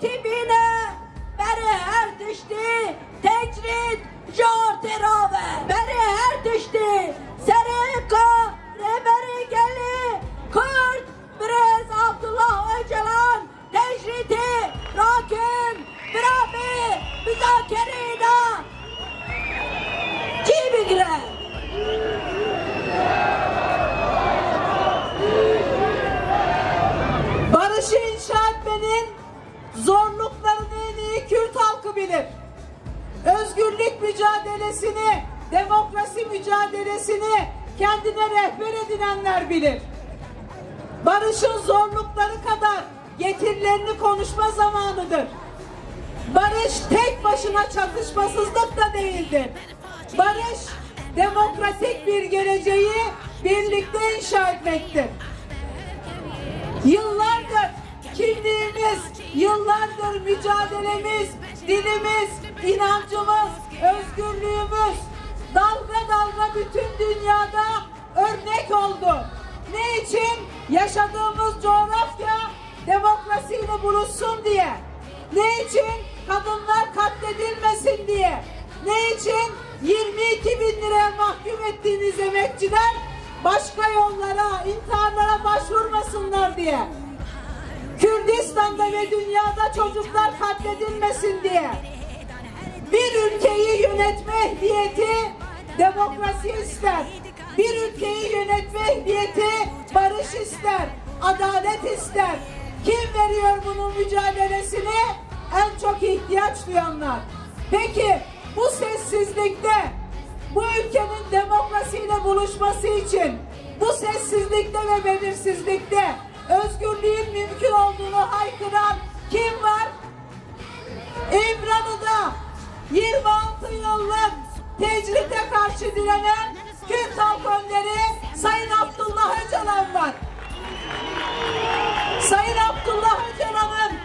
تبینه بره هر تشتی تجرید جار تراوه بره هر تشتی سرقا ربری گلی کرد برز عبدالله Öcalan تجریدی راکن برابی müzakereyde کی بگیره barışı inşa etmenin zorluklarını en iyi Kürt halkı bilir. Özgürlük mücadelesini, demokrasi mücadelesini kendine rehber edinenler bilir. Barışın zorlukları kadar getirilerini konuşma zamanıdır. Barış tek başına çatışmasızlık da değildir. Barış, demokratik bir geleceği birlikte inşa etmektir. Yıllardır kimliğimiz, yıllardır mücadelemiz, dilimiz, inancımız, özgürlüğümüz dalga dalga bütün dünyada örnek oldu. Ne için? Yaşadığımız coğrafya demokrasiyle buluşsun diye. Ne için? Kadınlar katledilmesin diye. Ne için? 22 bin liraya mahkum ettiğiniz emekçiler başka yollara, intiharlara başvurmasınlar diye. Kürdistan'da ve dünyada çocuklar katledilmesin diye. Bir ülkeyi yönetme ehliyeti demokrasi ister. Bir ülkeyi yönetme ehliyeti barış ister, adalet ister. Kim veriyor bunun mücadelesini? En çok ihtiyaç duyanlar. Peki bu sessizlikte, bu ülkenin demokrasiyle buluşması için, bu sessizlikte ve belirsizlikte özgürlüğün mümkün olduğunu haykıran kim var? İmralı'da 26 yıllık tecride karşı direnen Kürt halk önderi Sayın Abdullah Öcalan var. Sayın Abdullah Öcalan'ın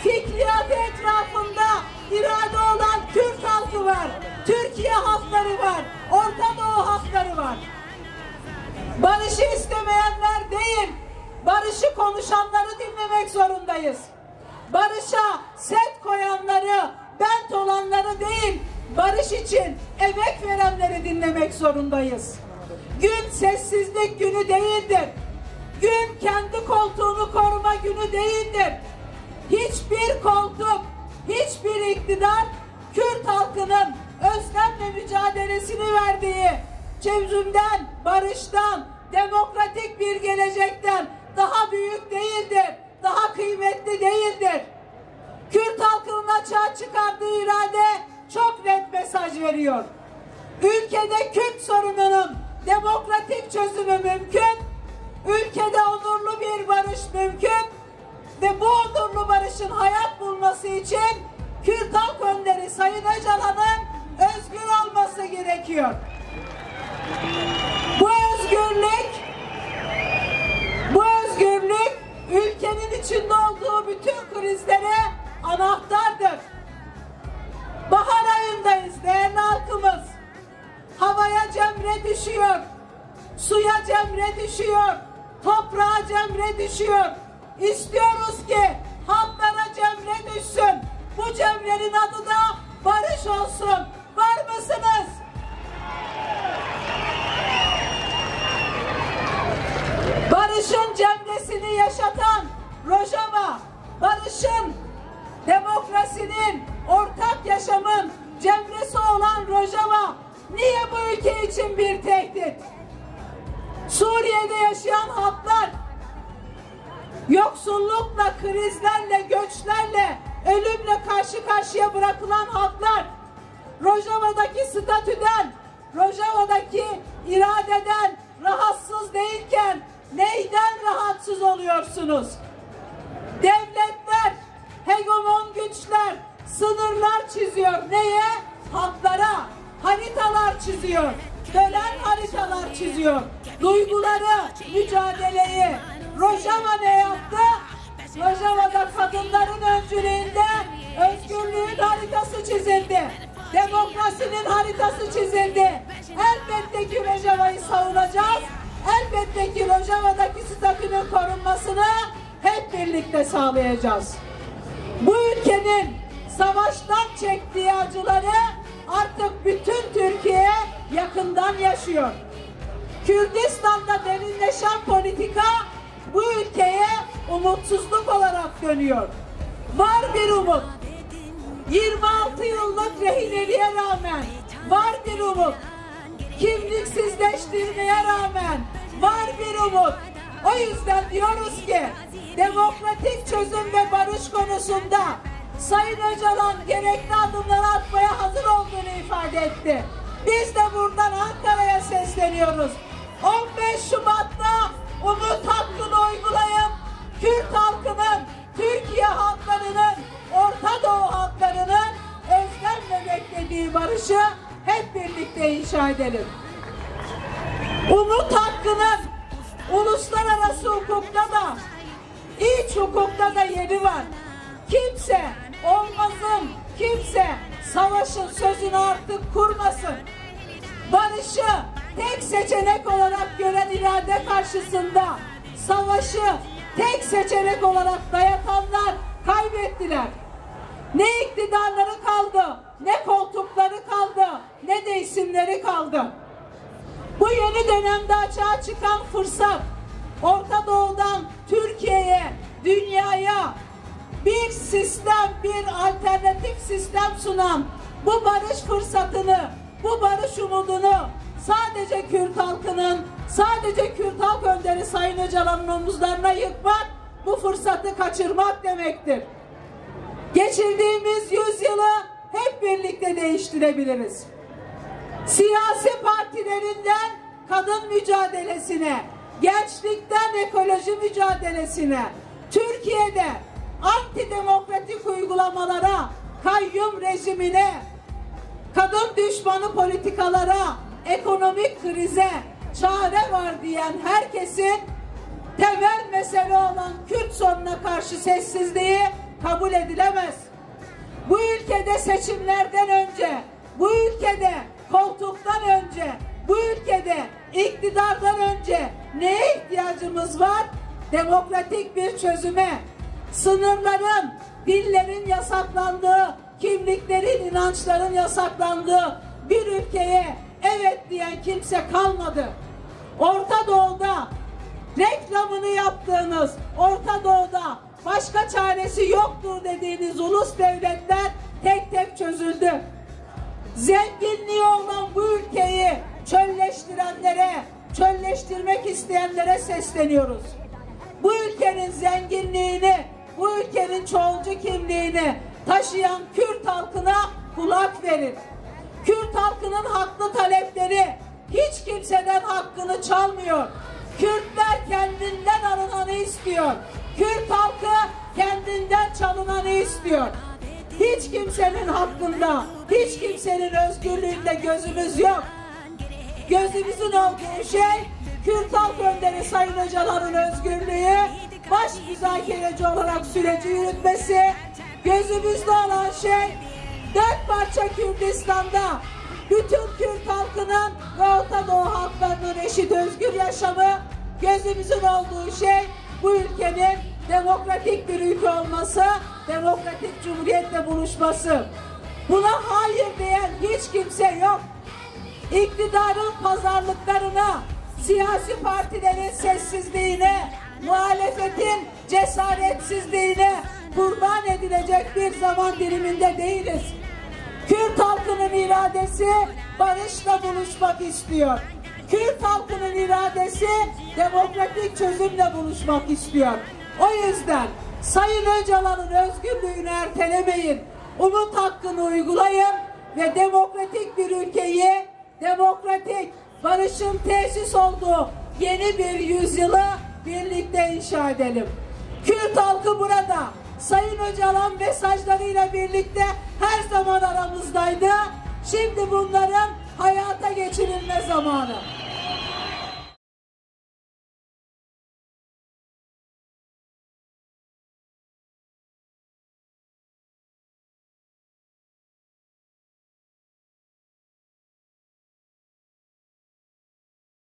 fikriyatı etrafında irade olan Kürt halkı var. Türkiye halkları var. Orta Doğu halkları var. Barışı istemeyenler değil, barışı konuşanları dinlemek zorundayız. Barışa set koyanları, bent olanları değil, barış için emek verenleri dinlemek zorundayız. Gün sessizlik günü değildir. Gün kendi koltuğunu koruma günü değildir. Hiçbir koltuk, hiçbir iktidar Kürt halkının özlemle mücadelesini verdiği çözümden, barıştan, demokratik bir gelecekten daha büyük değildir, daha kıymetli değildir. Kürt halkının açığa çıkardığı irade çok net mesaj veriyor. Ülkede Kürt sorununun demokratik çözümü mümkün, ülkede onurlu bir barış mümkün ve bu onurlu barışın hayat bulması için Kürt halk önderi Sayın Öcalan'ın özgür olması gerekiyor. Bu özgürlük ülkenin içinde olduğu bütün krizlere anahtardır. Bahar ayındayız değerli halkımız. Havaya cemre düşüyor, suya cemre düşüyor, toprağa cemre düşüyor. İstiyoruz ki halklara cemre düşsün. Bu cemrenin adı da barış olsun. Var mısınız? Barışın cemresini yaşatan Rojava, barışın, demokrasinin, ortak yaşamın cemresi olan Rojava niye bu ülke için bir tehdit? Suriye'de yaşayan halklar yoksullukla, krizlerle, göçlerle, ölümle karşı karşıya bırakılan halklar Rojava'daki statüden, Rojava'daki iradeden rahatsız değilken neyden rahatsız oluyorsunuz? Devletler, hegemon güçler sınırlar çiziyor. Neye? Halklara haritalar çiziyor. Bölen haritalar çiziyor. Duyguları, mücadeleyi. Rojava ne yaptı? Rojava'da kadınların öncülüğünde özgürlüğün haritası çizildi. Demokrasinin haritası çizildi. Elbette ki Rojava'yı savunacağız. Elbette ki Rojava'daki statünün korunmasını hep birlikte sağlayacağız. Bu ülkenin savaştan çektiği acıları artık bütün Türkiye yakından yaşıyor. Kürdistan'da derinleşen politika bu ülkeye umutsuzluk olarak dönüyor. Var bir umut. 26 yıllık rehineliğe rağmen var bir umut. Kimliksizleştirmeye rağmen var bir umut. O yüzden diyoruz ki demokratik çözüm ve barış konusunda Sayın Öcalan gerekli adımları atmaya hazır olduğunu ifade etti. Biz de buradan Ankara'ya sesleniyoruz. 15 Şubat'ta umut hakkını uygulayıp Kürt halkının, Türkiye halklarının, Orta Doğu halklarının özlemle beklediği barışı hep birlikte inşa edelim. Umut hakkının uluslararası hukukta da, iç hukukta da yeri var. Kimse olmazın, kimse savaşın sözünü artık kurmasın. Barışı tek seçenek olarak gören irade karşısında savaşı tek seçenek olarak dayatanlar kaybettiler. Ne iktidarları kaldı, ne koltukları kaldı, ne de isimleri kaldı. Bu yeni dönemde açığa çıkan fırsat, Orta Doğu'dan Türkiye'ye, dünyaya bir sistem, bir alternatif sistem sunan bu barış fırsatını, bu barış umudunu sadece Kürt halkının, sadece Kürt halk önderi Sayın Öcalan'ın omuzlarına yıkmak, bu fırsatı kaçırmak demektir. Geçirdiğimiz yüzyılı hep birlikte değiştirebiliriz. Siyasi partilerinden kadın mücadelesine, gençlikten ekoloji mücadelesine, Türkiye'de antidemokratik uygulamalara, kayyum rejimine, kadın düşmanı politikalara, ekonomik krize çare var diyen herkesin temel mesele olan Kürt sorununa karşı sessizliği kabul edilemez. Bu ülkede seçimlerden önce, bu ülkede koltuktan önce, bu ülkede iktidardan önce neye ihtiyacımız var? Demokratik bir çözüme. Sınırların, dillerin yasaklandığı, kimliklerin, inançların yasaklandığı bir ülkeye evet diyen kimse kalmadı. Orta Doğu'da reklamını yaptığınız, Orta Doğu'da başka çaresi yoktur dediğiniz ulus devletler tek tek çözüldü. Zenginliği olan bu ülkeyi çölleştirenlere, çölleştirmek isteyenlere sesleniyoruz. Bu ülkenin zenginliğini, bu ülkenin çoğulcu kimliğini taşıyan Kürt halkına kulak verin. Kürt halkının haklı talepleri hiç kimseden hakkını çalmıyor. Kürtler kendinden alınanı istiyor. Kürt halkı kendinden çalınanı istiyor. Hiç kimsenin hakkında, hiç kimsenin özgürlüğünde gözümüz yok. Gözümüzün olduğu şey Kürt halk önderi Sayın Öcalan'ın özgürlüğü, baş müzakereci olarak süreci yürütmesi, gözümüzde olan şey 4 parça Kürdistan'da bütün Kürt halkının ve Orta Doğu halklarının eşit özgür yaşamı, gözümüzün olduğu şey bu ülkenin demokratik bir ülke olması, demokratik cumhuriyetle buluşması. Buna hayır diyen hiç kimse yok. İktidarın pazarlıklarına, siyasi partilerin sessizliğine, muhalefetin cesaretsizliğine kurban edilecek bir zaman diliminde değiliz. Kürt halkının iradesi barışla buluşmak istiyor. Kürt halkının iradesi demokratik çözümle buluşmak istiyor. O yüzden Sayın Öcalan'ın özgürlüğünü ertelemeyin. Umut hakkını uygulayın ve demokratik bir ülkeyi, demokratik barışın tesis olduğu yeni bir yüzyılı birlikte inşa edelim. Kürt halkı burada. Sayın Öcalan mesajlarıyla birlikte her zaman aramızdaydı. Şimdi bunların hayata geçirilme zamanı.